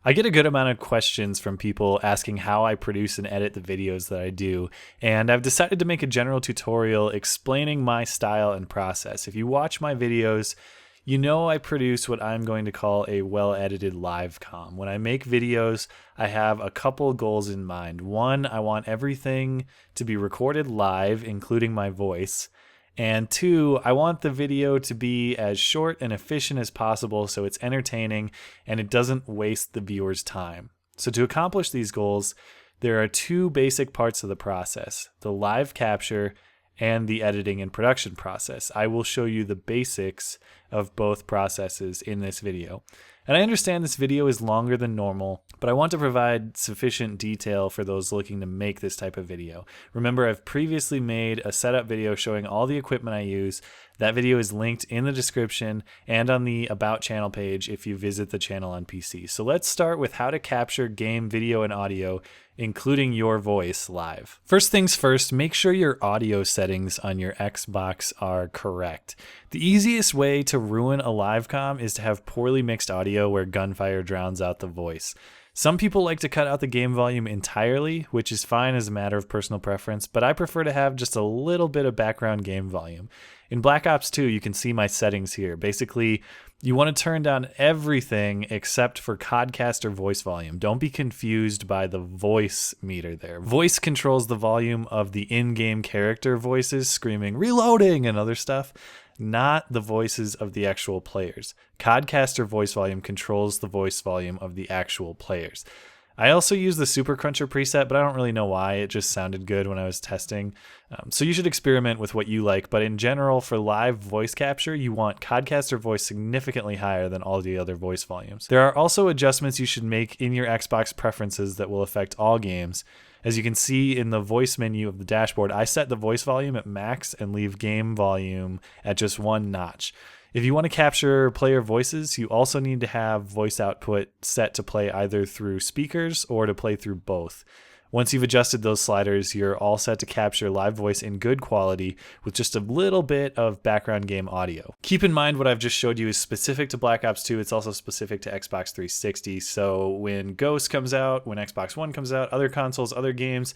I get a good amount of questions from people asking how I produce and edit the videos that I do, and I've decided to make a general tutorial explaining my style and process. If you watch my videos, you know I produce what I'm going to call a well-edited live comm. When I make videos, I have a couple goals in mind. One, I want everything to be recorded live, including my voice. And two, I want the video to be as short and efficient as possible so it's entertaining and it doesn't waste the viewer's time. So to accomplish these goals, there are two basic parts of the process: the live capture and the editing and production process. I will show you the basics of both processes in this video. And I understand this video is longer than normal, but I want to provide sufficient detail for those looking to make this type of video. Remember, I've previously made a setup video showing all the equipment I use. That video is linked in the description and on the About channel page if you visit the channel on PC. So let's start with how to capture game, video, and audio, including your voice, live. First things first, make sure your audio settings on your Xbox are correct. The easiest way to ruin a live comm is to have poorly mixed audio where gunfire drowns out the voice. Some people like to cut out the game volume entirely, which is fine as a matter of personal preference, but I prefer to have just a little bit of background game volume. In Black Ops 2, you can see my settings here. Basically, you want to turn down everything except for Codcaster voice volume. Don't be confused by the voice meter there. Voice controls the volume of the in-game character voices screaming "reloading" and other stuff, not the voices of the actual players. Codcaster voice volume controls the voice volume of the actual players. I also use the Super Cruncher preset, but I don't really know why. It just sounded good when I was testing. So you should experiment with what you like, but in general, for live voice capture, you want Codcaster voice significantly higher than all the other voice volumes. There are also adjustments you should make in your Xbox preferences that will affect all games. As you can see in the voice menu of the dashboard, I set the voice volume at max and leave game volume at just one notch. If you want to capture player voices, you also need to have voice output set to play either through speakers or to play through both. Once you've adjusted those sliders, you're all set to capture live voice in good quality with just a little bit of background game audio. Keep in mind what I've just showed you is specific to Black Ops 2. It's also specific to Xbox 360. So when Ghost comes out, when Xbox One comes out, other consoles, other games,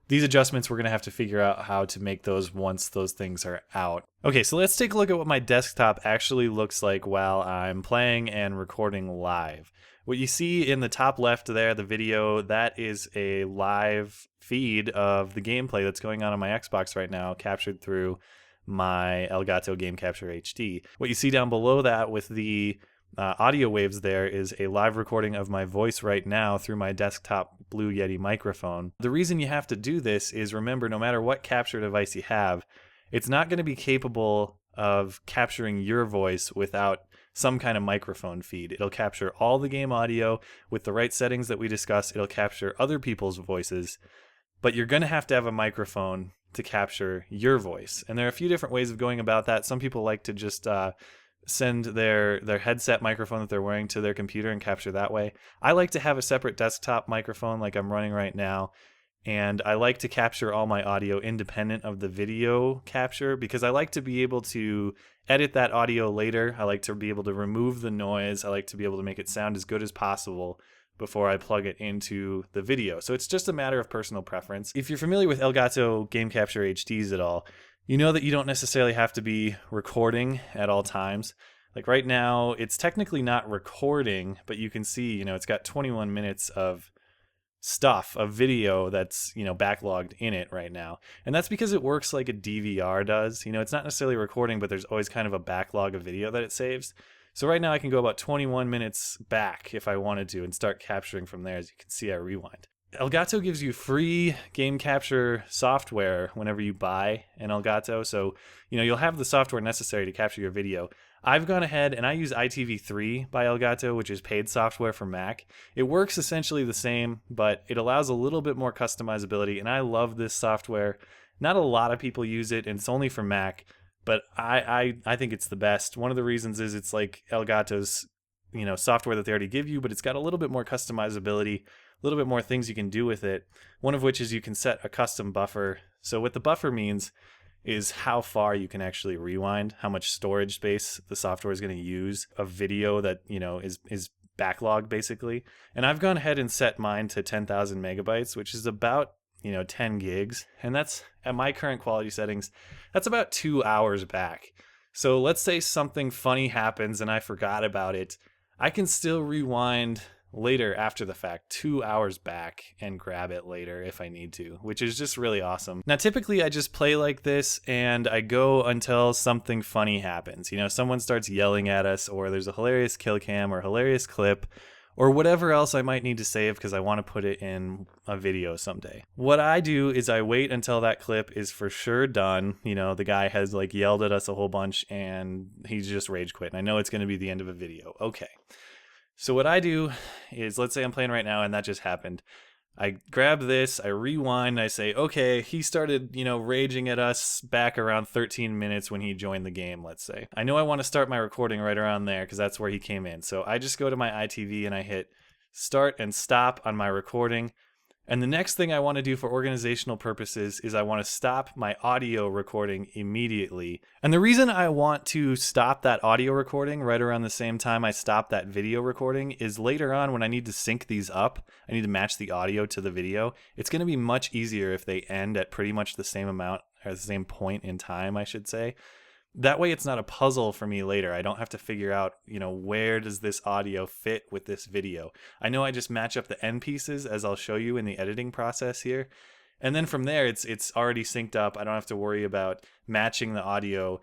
these adjustments, we're going to have to figure out how to make those once those things are out. Okay, so let's take a look at what my desktop actually looks like while I'm playing and recording live. What you see in the top left there, the video, that is a live feed of the gameplay that's going on my Xbox right now, captured through my Elgato Game Capture HD. What you see down below that with the audio waves there is a live recording of my voice right now through my desktop Blue Yeti microphone. The reason you have to do this is, remember, no matter what capture device you have, it's not going to be capable of capturing your voice without some kind of microphone feed. It'll capture all the game audio with the right settings that we discussed. It'll capture other people's voices, but you're going to have a microphone to capture your voice. And there are a few different ways of going about that. Some people like to just send their headset microphone that they're wearing to their computer and capture that way. I like to have a separate desktop microphone like I'm running right now, and I like to capture all my audio independent of the video capture because I like to be able to edit that audio later. I like to be able to remove the noise. I like to be able to make it sound as good as possible before I plug it into the video. So it's just a matter of personal preference. If you're familiar with Elgato Game Capture HDs at all, you know that you don't necessarily have to be recording at all times. Like right now, it's technically not recording, but you can see, it's got 21 minutes of stuff, of video that's, backlogged in it right now. And that's because it works like a DVR does. It's not necessarily recording, but there's always kind of a backlog of video that it saves. So right now I can go about 21 minutes back if I wanted to and start capturing from there. As you can see, I rewind. Elgato gives you free game capture software whenever you buy an Elgato, so you'll have the software necessary to capture your video. I've gone ahead and I use ITV3 by Elgato, which is paid software for Mac. It works essentially the same, but it allows a little bit more customizability, and I love this software. Not a lot of people use it, and it's only for Mac, but I think it's the best. One of the reasons is it's like Elgato's software that they already give you, but it's got a little bit more customizability, a little bit more things you can do with it. One of which is you can set a custom buffer. So what the buffer means is how far you can actually rewind, how much storage space the software is going to use of video that is backlog basically. And I've gone ahead and set mine to 10,000 megabytes, which is about 10 gigs. And that's at my current quality settings, that's about 2 hours back. So let's say something funny happens and I forgot about it. I can still rewind later after the fact, 2 hours back, and grab it later if I need to, which is just really awesome. Now, typically I just play like this and I go until something funny happens. Someone starts yelling at us, or there's a hilarious kill cam or hilarious clip, or whatever else I might need to save because I want to put it in a video someday. What I do is I wait until that clip is for sure done. The guy has yelled at us a whole bunch and he's just rage quit. And I know it's going to be the end of a video. Okay. So what I do is, let's say I'm playing right now and that just happened. I grab this, I rewind, I say, okay, he started, raging at us back around 13 minutes when he joined the game, let's say. I know I want to start my recording right around there because that's where he came in. So I just go to my ITV and I hit start and stop on my recording. And the next thing I want to do for organizational purposes is I want to stop my audio recording immediately. And the reason I want to stop that audio recording right around the same time I stop that video recording is later on when I need to sync these up, I need to match the audio to the video. It's going to be much easier if they end at pretty much the same amount, or the same point in time, I should say. That way it's not a puzzle for me later. I don't have to figure out, where does this audio fit with this video. I know I just match up the end pieces, as I'll show you in the editing process here. And then from there, it's already synced up. I don't have to worry about matching the audio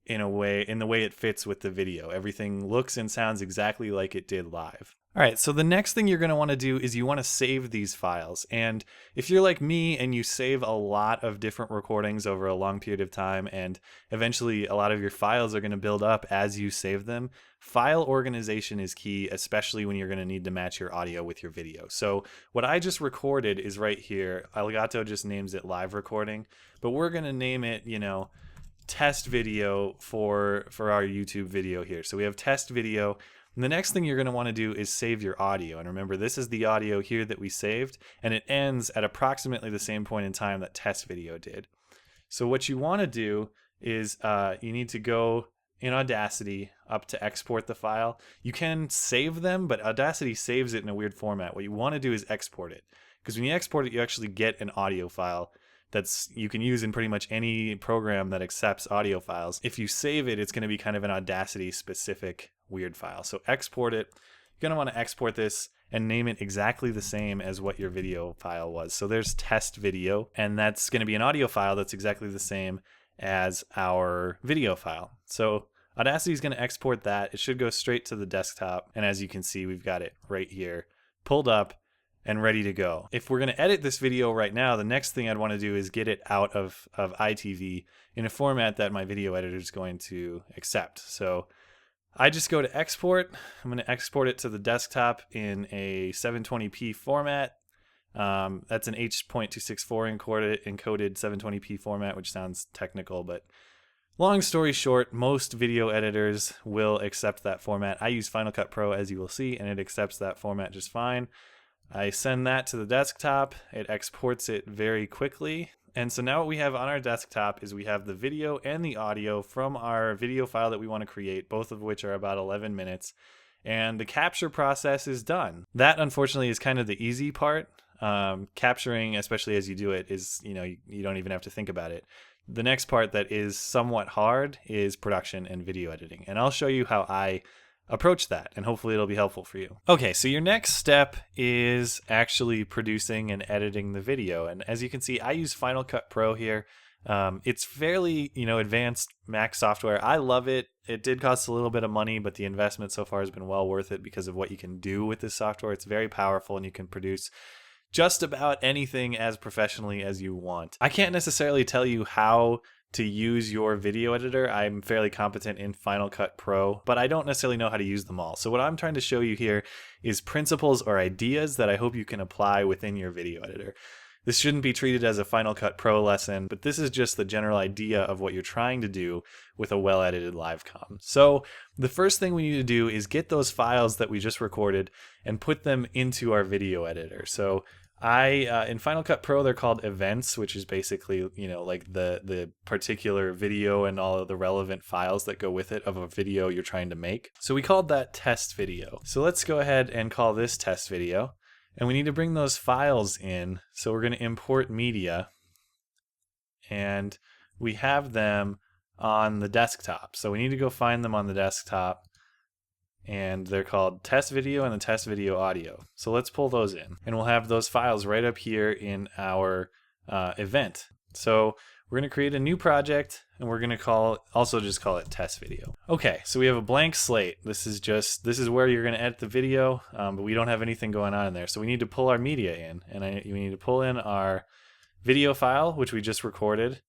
in the way it fits with the video. Everything looks and sounds exactly like it did live. All right, so the next thing you're going to want to do is you want to save these files. And if you're like me and you save a lot of different recordings over a long period of time, and eventually a lot of your files are going to build up as you save them, file organization is key, especially when you're going to need to match your audio with your video. So what I just recorded is right here. Elgato just names it live recording, but we're going to name it, test video for our YouTube video here. So we have test video. And the next thing you're going to want to do is save your audio. And remember, this is the audio here that we saved, and it ends at approximately the same point in time that test video did. So what you want to do is you need to go in Audacity up to export the file. You can save them, but Audacity saves it in a weird format. What you want to do is export it, because when you export it, you actually get an audio file you can use in pretty much any program that accepts audio files. If you save it, it's going to be kind of an Audacity specific weird file. So export it. You're going to want to export this and name it exactly the same as what your video file was. So there's test video, and that's going to be an audio file that's exactly the same as our video file. So Audacity is going to export that. It should go straight to the desktop. And as you can see, we've got it right here pulled up and ready to go. If we're going to edit this video right now, the next thing I'd want to do is get it out of ITV in a format that my video editor is going to accept. So I just go to export. I'm going to export it to the desktop in a 720p format. That's an H.264 encoded 720p format, which sounds technical, but long story short, most video editors will accept that format. I use Final Cut Pro, as you will see, and it accepts that format just fine. I send that to the desktop. It exports it very quickly. And so now what we have on our desktop is we have the video and the audio from our video file that we want to create, both of which are about 11 minutes. And the capture process is done. That, unfortunately, is kind of the easy part. Capturing, especially as you do it, is, you don't even have to think about it. The next part that is somewhat hard is production and video editing. And I'll show you how I approach that, and hopefully it'll be helpful for you. Okay, so your next step is actually producing and editing the video. And as you can see, I use Final Cut Pro here. It's fairly, advanced Mac software. I love it. It did cost a little bit of money, but the investment so far has been well worth it because of what you can do with this software. It's very powerful, and you can produce just about anything as professionally as you want. I can't necessarily tell you how to use your video editor. I'm fairly competent in Final Cut Pro, but I don't necessarily know how to use them all. So what I'm trying to show you here is principles or ideas that I hope you can apply within your video editor. This shouldn't be treated as a Final Cut Pro lesson, but this is just the general idea of what you're trying to do with a well-edited live comm. So the first thing we need to do is get those files that we just recorded and put them into our video editor. So In Final Cut Pro, they're called events, which is basically, like the particular video and all of the relevant files that go with it of a video you're trying to make. So we called that test video. So let's go ahead and call this test video. And we need to bring those files in. So we're going to import media. And we have them on the desktop. So we need to go find them on the desktop. And they're called test video and the test video audio. So let's pull those in. And we'll have those files right up here in our event. So we're going to create a new project, and we're going to just call it test video. Okay, so we have a blank slate. This is where you're going to edit the video, but we don't have anything going on in there. So we need to pull our media in, and we need to pull in our video file, which we just recorded.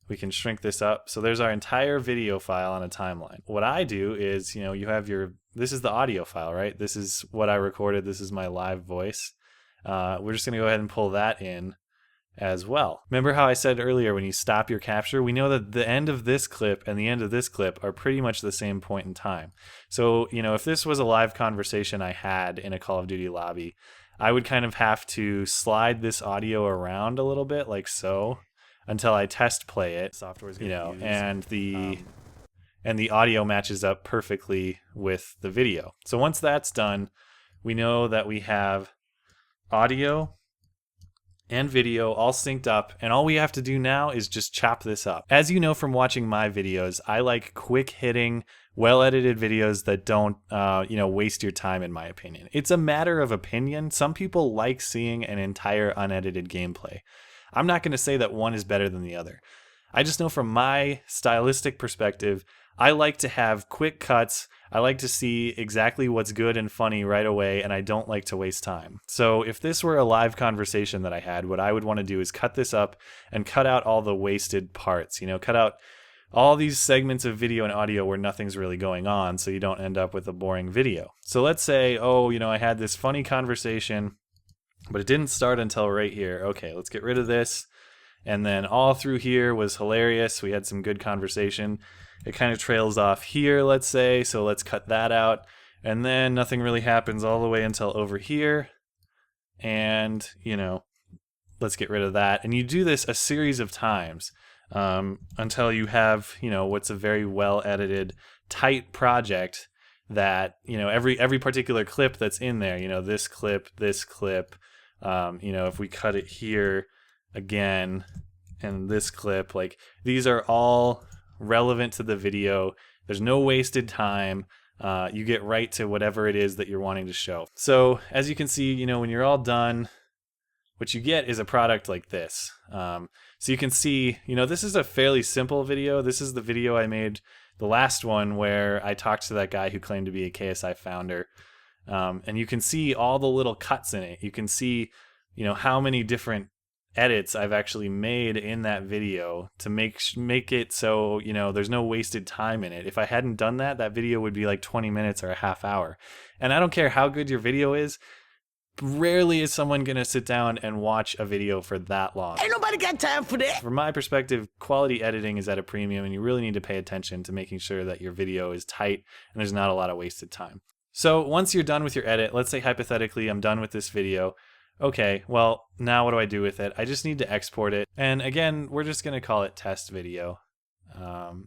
We can shrink this up. So there's our entire video file on a timeline. What I do is, this is the audio file, right? This is what I recorded. This is my live voice. We're just going to go ahead and pull that in as well. Remember how I said earlier, when you stop your capture, we know that the end of this clip and the end of this clip are pretty much the same point in time. So, if this was a live conversation I had in a Call of Duty lobby, I would kind of have to slide this audio around a little bit, like so, until I test play it. Software's gonna use, and the audio matches up perfectly with the video. So once that's done, we know that we have audio and video all synced up, and all we have to do now is just chop this up. As you know from watching my videos, I like quick hitting, well-edited videos that don't waste your time, in my opinion. It's a matter of opinion. Some people like seeing an entire unedited gameplay. I'm not going to say that one is better than the other. I just know from my stylistic perspective, I like to have quick cuts. I like to see exactly what's good and funny right away, and I don't like to waste time. So if this were a live conversation that I had, what I would want to do is cut this up and cut out all the wasted parts. Cut out all these segments of video and audio where nothing's really going on, so you don't end up with a boring video. So let's say, I had this funny conversation, but it didn't start until right here. Okay, let's get rid of this. And then all through here was hilarious. We had some good conversation. It kind of trails off here, let's say, so let's cut that out. And then nothing really happens all the way until over here. And, let's get rid of that. And you do this a series of times until you have, what's a very well-edited, tight project that, every particular clip that's in there, this clip, if we cut it here again, and this clip, like, these are all relevant to the video. There's no wasted time. You get right to whatever it is that you're wanting to show. So as you can see, when you're all done, what you get is a product like this. So you can see, this is a fairly simple video. This is the video I made, the last one, where I talked to that guy who claimed to be a KSI founder. And you can see all the little cuts in it. You can see, how many different edits I've actually made in that video to make it so, there's no wasted time in it. If I hadn't done that, that video would be like 20 minutes or a half hour. And I don't care how good your video is, rarely is someone going to sit down and watch a video for that long. Ain't nobody got time for that. From my perspective, quality editing is at a premium, and you really need to pay attention to making sure that your video is tight and there's not a lot of wasted time. So once you're done with your edit, let's say hypothetically I'm done with this video. Okay, well, now what do I do with it? I just need to export it. And again, we're just going to call it test video.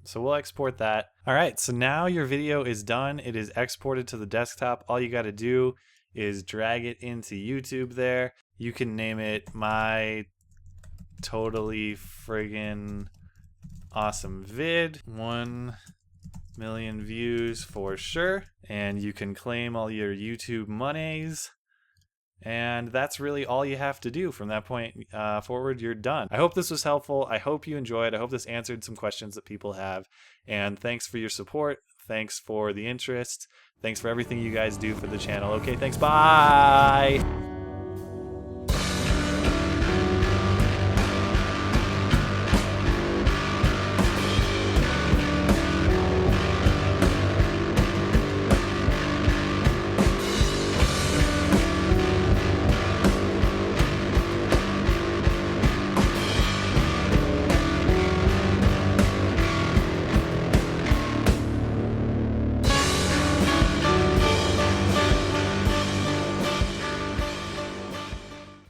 So we'll export that. All right, so now your video is done. It is exported to the desktop. All you got to do is drag it into YouTube there. You can name it My Totally Friggin' Awesome Vid. 1 million views for sure. And you can claim all your YouTube monies. And that's really all you have to do. From that point forward, you're done. I hope this was helpful. I hope you enjoyed. I hope this answered some questions that people have. And thanks for your support. Thanks for the interest. Thanks for everything you guys do for the channel. Okay, thanks. Bye.